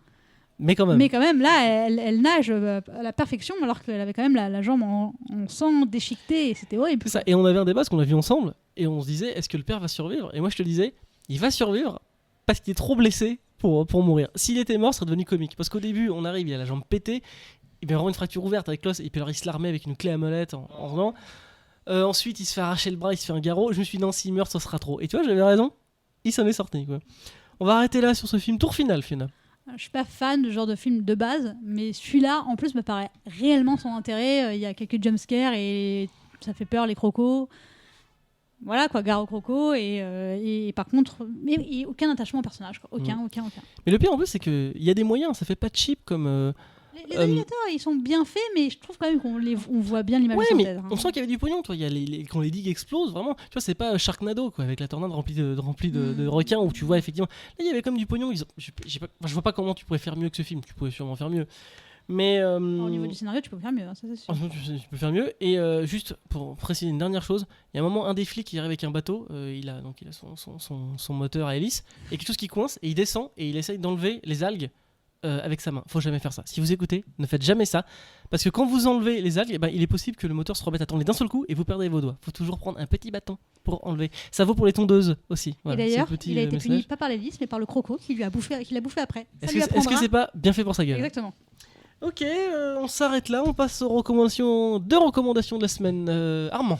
Mais quand même. là, elle nage à la perfection, alors qu'elle avait quand même la jambe en sang déchiquetée, et c'était horrible. C'est ça. Et on avait un débat, parce qu'on l'a vu ensemble, et on se disait, est-ce que le père va survivre ? Et moi je te disais, il va survivre parce qu'il est trop blessé pour mourir. S'il était mort, ça serait devenu comique. Parce qu'au début, on arrive, il a la jambe pétée, il va avoir une fracture ouverte avec l'os, et puis alors il se l'armait avec une clé à molette en revenant. Ensuite, il se fait arracher le bras, il se fait un garrot. Je me suis dit, non, s'il meurt, ça sera trop. Et tu vois, j'avais raison, il s'en est sorti, quoi. On va arrêter là sur ce film. Tour final, Fiona. Je suis pas fan de ce genre de film de base, mais celui-là, en plus, me paraît réellement sans intérêt. Il y a quelques jumpscares et ça fait peur, les crocos. Voilà, quoi, gare aux crocos. Et par contre, mais aucun attachement au personnage, quoi. Aucun. Mais le pire en plus, c'est qu'il y a des moyens, ça fait pas cheap comme. Les alligators, ils sont bien faits, mais je trouve quand même on voit bien l'image Ouais, de mais synthèse. on sent qu'il y avait du pognon, toi. Il y a quand les digues explosent, vraiment. Tu vois, c'est pas Sharknado, quoi, avec la tornade remplie de requins, où tu vois effectivement. Là, il y avait comme du pognon. Je vois pas comment tu pourrais faire mieux que ce film. Tu pourrais sûrement faire mieux. Mais. Au niveau du scénario, tu peux faire mieux, hein, ça c'est sûr. Tu peux faire mieux. Et juste pour préciser une dernière chose, il y a un moment, un des flics qui arrive avec un bateau. Il a son moteur à hélice et quelque chose qui coince, et il descend et il essaye d'enlever les algues. Avec sa main, faut jamais faire ça. Si vous écoutez, ne faites jamais ça, parce que quand vous enlevez les algues, il est possible que le moteur se remette à tourner d'un seul coup et vous perdez vos doigts. Faut toujours prendre un petit bâton pour enlever. Ça vaut pour les tondeuses aussi. Voilà, et d'ailleurs, petit, il a été message. puni pas par l'hélice, mais par le croco qui l'a bouffé après. Est-ce que c'est pas bien fait pour sa gueule ? Exactement. Ok, on s'arrête là, on passe aux recommandations de la semaine. Armand.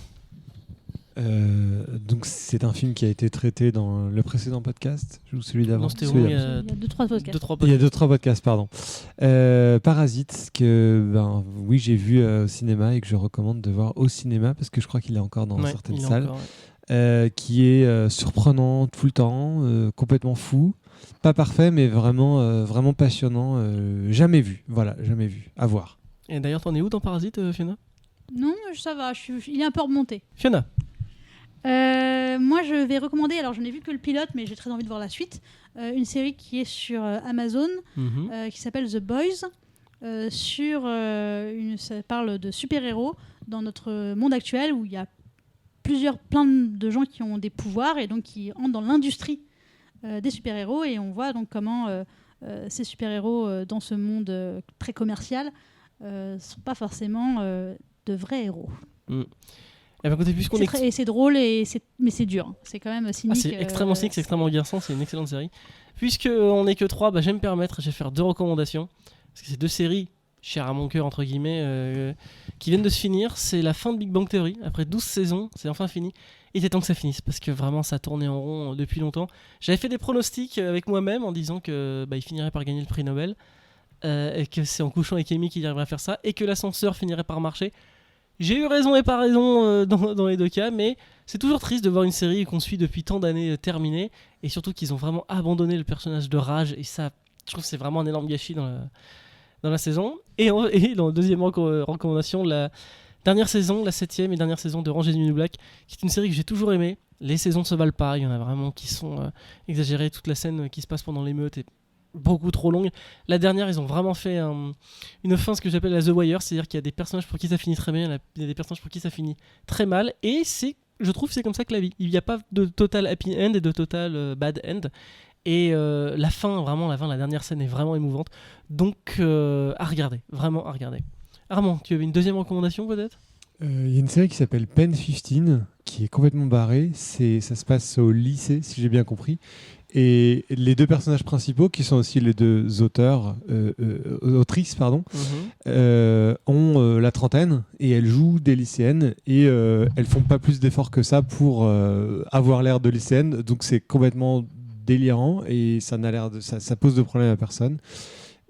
Donc c'est un film qui a été traité dans le précédent podcast ou celui d'avant. Non, c'était Celui où, d'avant. Il y a 2-3 podcasts. Il y a 2-3 podcasts, pardon. Parasite, que oui, j'ai vu au cinéma et que je recommande de voir au cinéma parce que je crois qu'il est encore dans certaines salles. Encore, ouais. Qui est surprenant tout le temps, complètement fou. Pas parfait, mais vraiment passionnant. Jamais vu, à voir. Et d'ailleurs, t'en es où dans Parasite, Fiona ? Non, ça va, il est un peu remonté. Fiona. Moi, je vais recommander, alors je n'ai vu que le pilote, mais j'ai très envie de voir la suite, une série qui est sur Amazon, qui s'appelle The Boys, ça parle de super-héros dans notre monde actuel où il y a plein de gens qui ont des pouvoirs et donc qui entrent dans l'industrie des super-héros, et on voit donc comment ces super-héros dans ce monde très commercial sont pas forcément de vrais héros. Et ben, écoutez, puisqu'on Et c'est drôle, mais c'est dur. Hein. C'est quand même cynique. c'est extrêmement cynique, c'est extrêmement garçon, c'est une excellente série. Puisqu'on n'est que 3, je vais me permettre, je vais faire 2 recommandations. Parce que c'est 2 séries chères à mon cœur, entre guillemets, qui viennent de se finir. C'est la fin de Big Bang Theory. Après 12 saisons, c'est enfin fini. Il était temps que ça finisse, parce que vraiment, ça tournait en rond depuis longtemps. J'avais fait des pronostics avec moi-même en disant que il finirait par gagner le prix Nobel. Et que c'est en couchant avec Amy qu'il arriverait à faire ça. Et que l'ascenseur finirait par marcher. J'ai eu raison et pas raison dans les 2 cas, mais c'est toujours triste de voir une série qu'on suit depuis tant d'années terminée, et surtout qu'ils ont vraiment abandonné le personnage de Raj, et ça, je trouve que c'est vraiment un énorme gâchis dans la saison. Et dans la deuxième recommandation, la dernière saison, la 7e et dernière saison de Orange is the New Black, qui est une série que j'ai toujours aimée. Les saisons ne se valent pas, il y en a vraiment qui sont exagérées, toute la scène qui se passe pendant l'émeute est beaucoup trop longue. La dernière, ils ont vraiment fait une fin, ce que j'appelle la The Wire, c'est-à-dire qu'il y a des personnages pour qui ça finit très bien, il y a des personnages pour qui ça finit très mal, et je trouve que c'est comme ça que la vie. Il n'y a pas de total happy end et de total bad end. Et la fin, la dernière scène est vraiment émouvante. Donc à regarder, vraiment à regarder. Armand, tu avais une deuxième recommandation peut-être ? Il y a une série qui s'appelle Pen 15 qui est complètement barrée. Ça se passe au lycée, si j'ai bien compris. Et les 2 personnages principaux, qui sont aussi les 2 autrices, ont la trentaine et elles jouent des lycéennes et elles font pas plus d'efforts que ça pour avoir l'air de lycéennes. Donc c'est complètement délirant et ça pose de problème à personne.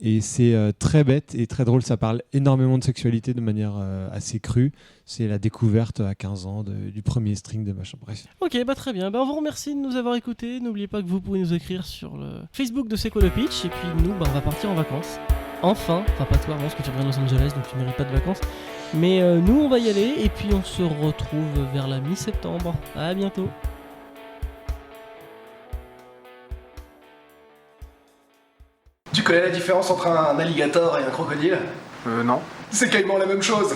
Et c'est très bête et très drôle. Ça parle énormément de sexualité de manière assez crue. C'est la découverte à 15 ans du premier string de machin. Bref. Ok, très bien. On vous remercie de nous avoir écoutés. N'oubliez pas que vous pouvez nous écrire sur le Facebook de C'est quoi le pitch. Et puis nous, on va partir en vacances. Enfin, pas toi, parce que tu reviens de Los Angeles, donc tu mérites pas de vacances. Mais nous, on va y aller. Et puis on se retrouve vers la mi-septembre. À bientôt. Tu connais la différence entre un alligator et un crocodile ? Non. C'est quasiment la même chose.